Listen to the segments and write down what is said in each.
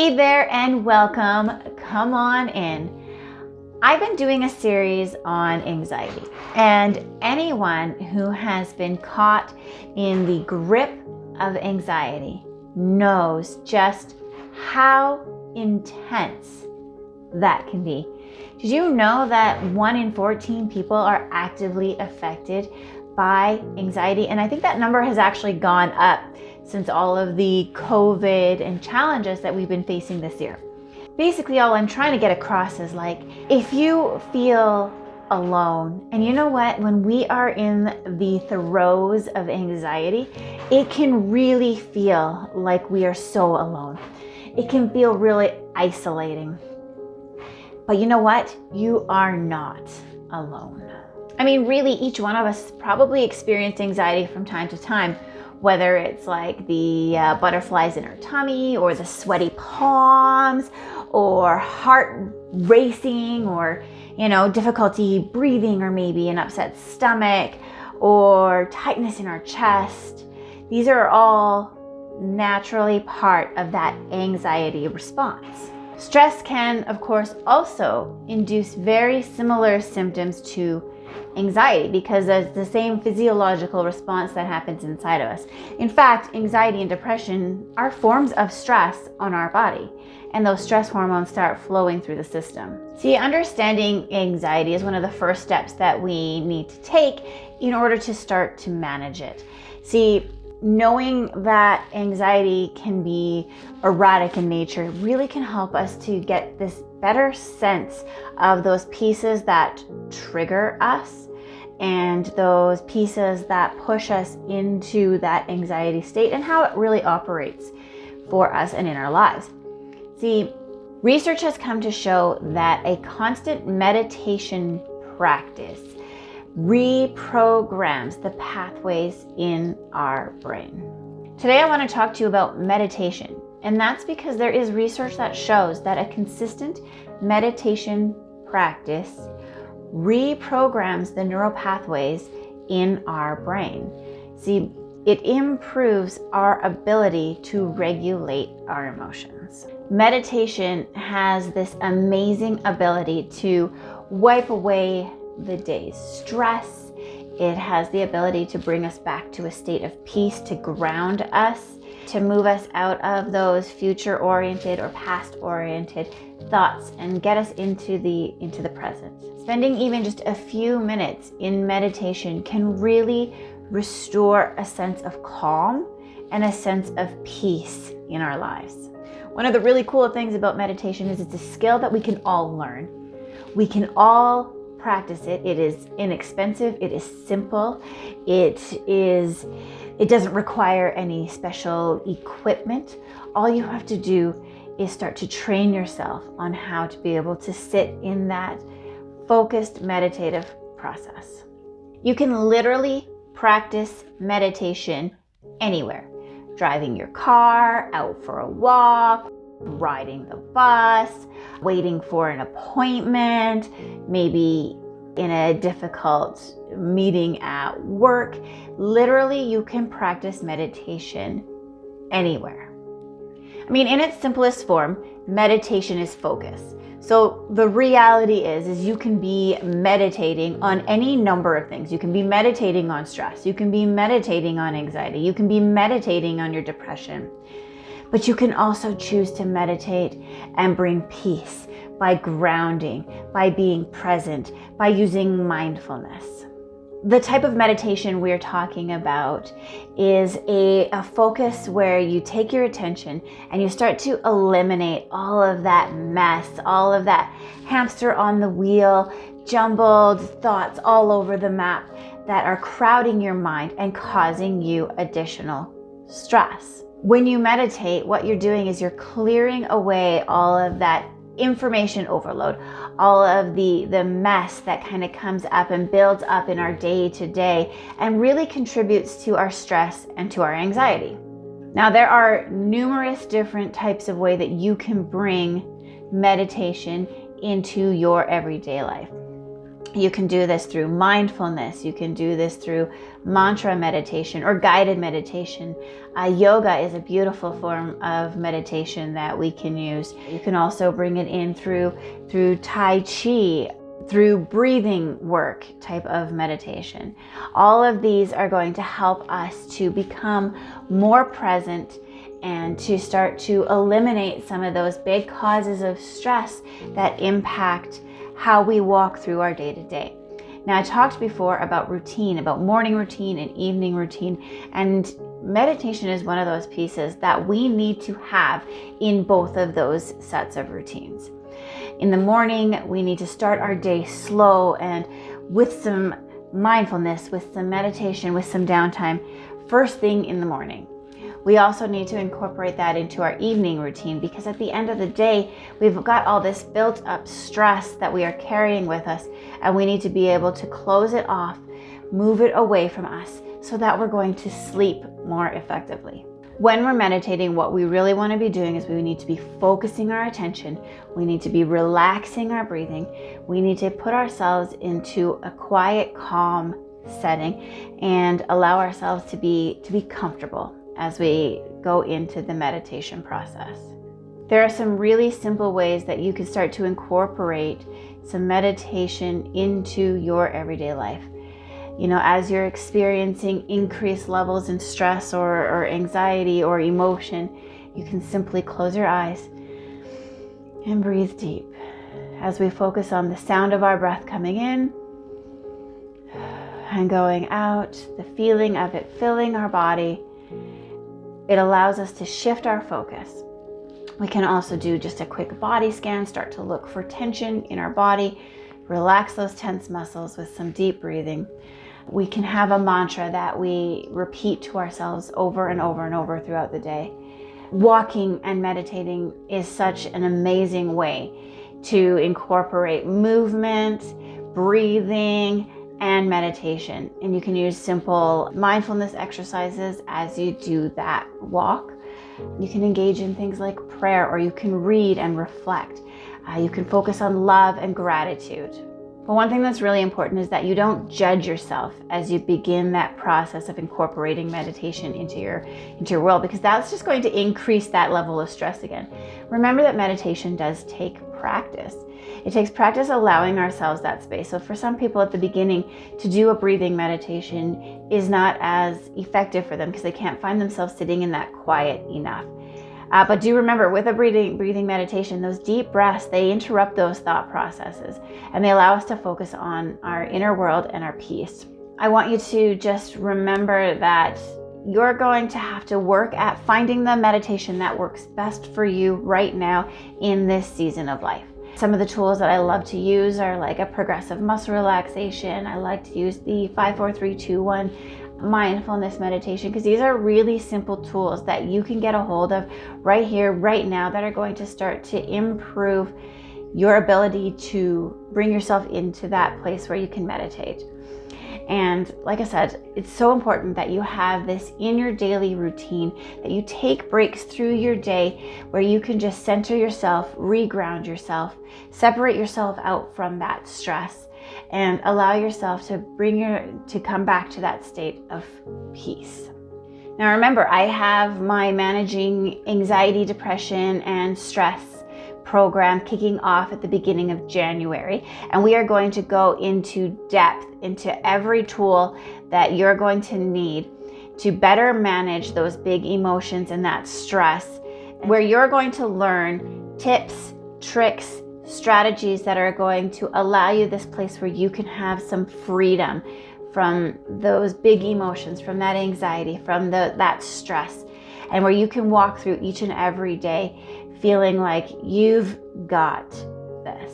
Hey there and welcome. Come on in. I've been doing a series on anxiety, and anyone who has been caught in the grip of anxiety knows just how intense that can be. Did you know that 1 in 14 people are actively affected by anxiety? And I think that number has actually gone up since all of the COVID and challenges that we've been facing this year. Basically, all I'm trying to get across is if you feel alone, and you know what, when we are in the throes of anxiety, it can really feel like we are so alone. It can feel really isolating. But you know what? You are not alone. I mean, really, each one of us probably experienced anxiety from time to time, whether it's like the butterflies in our tummy, or the sweaty palms, or heart racing, or difficulty breathing, or maybe an upset stomach, or tightness in our chest. These are all naturally part of that anxiety response. Stress can, of course, also induce very similar symptoms to anxiety, because there's the same physiological response that happens inside of us. In fact, anxiety and depression are forms of stress on our body, and those stress hormones start flowing through the system. See, understanding anxiety is one of the first steps that we need to take in order to start to manage it. See, knowing that anxiety can be erratic in nature really can help us to get this better sense of those pieces that trigger us and those pieces that push us into that anxiety state, and how it really operates for us and in our lives. See, research has come to show that a constant meditation practice reprograms the pathways in our brain. Today I want to talk to you about meditation, and that's because there is research that shows that a consistent meditation practice reprograms the neural pathways in our brain. See, it improves our ability to regulate our emotions. Meditation has this amazing ability to wipe away the day's stress. It has the ability to bring us back to a state of peace, to ground us, to move us out of those future-oriented or past-oriented thoughts and get us into the present. Spending even just a few minutes in meditation can really restore a sense of calm and a sense of peace in our lives. One of the really cool things about meditation is it's a skill that we can all learn. We can all practice it. It is inexpensive. It is simple. It doesn't require any special equipment. All you have to do is start to train yourself on how to be able to sit in that focused meditative process. You can literally practice meditation anywhere. Driving your car, out for a walk, riding the bus, waiting for an appointment, maybe in a difficult meeting at work. Literally, you can practice meditation anywhere. I mean, in its simplest form, meditation is focus. So the reality is you can be meditating on any number of things. You can be meditating on stress. You can be meditating on anxiety. You can be meditating on your depression. But you can also choose to meditate and bring peace by grounding, by being present, by using mindfulness. The type of meditation we're talking about is a focus where you take your attention and you start to eliminate all of that mess, all of that hamster on the wheel, jumbled thoughts all over the map that are crowding your mind and causing you additional stress. When you meditate, what you're doing is you're clearing away all of that information overload, all of the mess that kind of comes up and builds up in our day to day and really contributes to our stress and to our anxiety. Now, there are numerous different types of way that you can bring meditation into your everyday life. You can do this through mindfulness. You can do this through mantra meditation or guided meditation. Yoga is a beautiful form of meditation that we can use. You can also bring it in through Tai Chi, through breathing work type of meditation. All of these are going to help us to become more present and to start to eliminate some of those big causes of stress that impact how we walk through our day-to-day. Now, I talked before about routine, about morning routine and evening routine, and meditation is one of those pieces that we need to have in both of those sets of routines. In the morning, we need to start our day slow and with some mindfulness, with some meditation, with some downtime, first thing in the morning. We also need to incorporate that into our evening routine, because at the end of the day, we've got all this built up stress that we are carrying with us, and we need to be able to close it off, move it away from us, so that we're going to sleep more effectively. When we're meditating, what we really want to be doing is we need to be focusing our attention. We need to be relaxing our breathing. We need to put ourselves into a quiet, calm setting and allow ourselves to be comfortable as we go into the meditation process. There are some really simple ways that you can start to incorporate some meditation into your everyday life. You know, as you're experiencing increased levels in stress or anxiety or emotion, you can simply close your eyes and breathe deep as we focus on the sound of our breath coming in and going out, the feeling of it filling our body. It allows us to shift our focus. We can also do just a quick body scan, start to look for tension in our body, relax those tense muscles with some deep breathing. We can have a mantra that we repeat to ourselves over and over and over throughout the day. Walking and meditating is such an amazing way to incorporate movement, breathing, and meditation. And you can use simple mindfulness exercises as you do that walk. You can engage in things like prayer, or you can read and reflect. You can focus on love and gratitude. But one thing that's really important is that you don't judge yourself as you begin that process of incorporating meditation into your world, because that's just going to increase that level of stress again. Remember that meditation does take practice. It takes practice allowing ourselves that space. So for some people at the beginning, to do a breathing meditation is not as effective for them because they can't find themselves sitting in that quiet enough. But do remember, with a breathing meditation, those deep breaths, they interrupt those thought processes and they allow us to focus on our inner world and our peace. I want you to just remember that you're going to have to work at finding the meditation that works best for you right now in this season of life. Some of the tools that I love to use are like a progressive muscle relaxation. I like to use the 5-4-3-2-1 mindfulness meditation, because these are really simple tools that you can get a hold of right here, right now, that are going to start to improve your ability to bring yourself into that place where you can meditate. And like I said, it's so important that you have this in your daily routine, that you take breaks through your day where you can just center yourself, reground yourself, separate yourself out from that stress, and allow yourself to come back to that state of peace. Now remember, I have my Managing Anxiety, Depression, and Stress program kicking off at the beginning of January, and we are going to go into depth into every tool that you're going to need to better manage those big emotions and that stress, where you're going to learn tips, tricks, strategies that are going to allow you this place where you can have some freedom from those big emotions, from that anxiety, from that stress, and where you can walk through each and every day feeling like you've got this.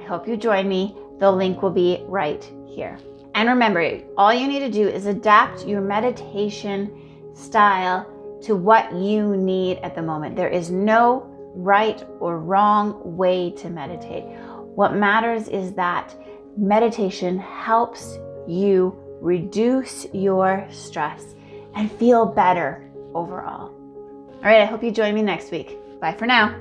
I hope you join me. The link will be right here. And remember, all you need to do is adapt your meditation style to what you need at the moment. There is no right or wrong way to meditate. What matters is that meditation helps you reduce your stress and feel better overall. All right, I hope you join me next week. Bye for now.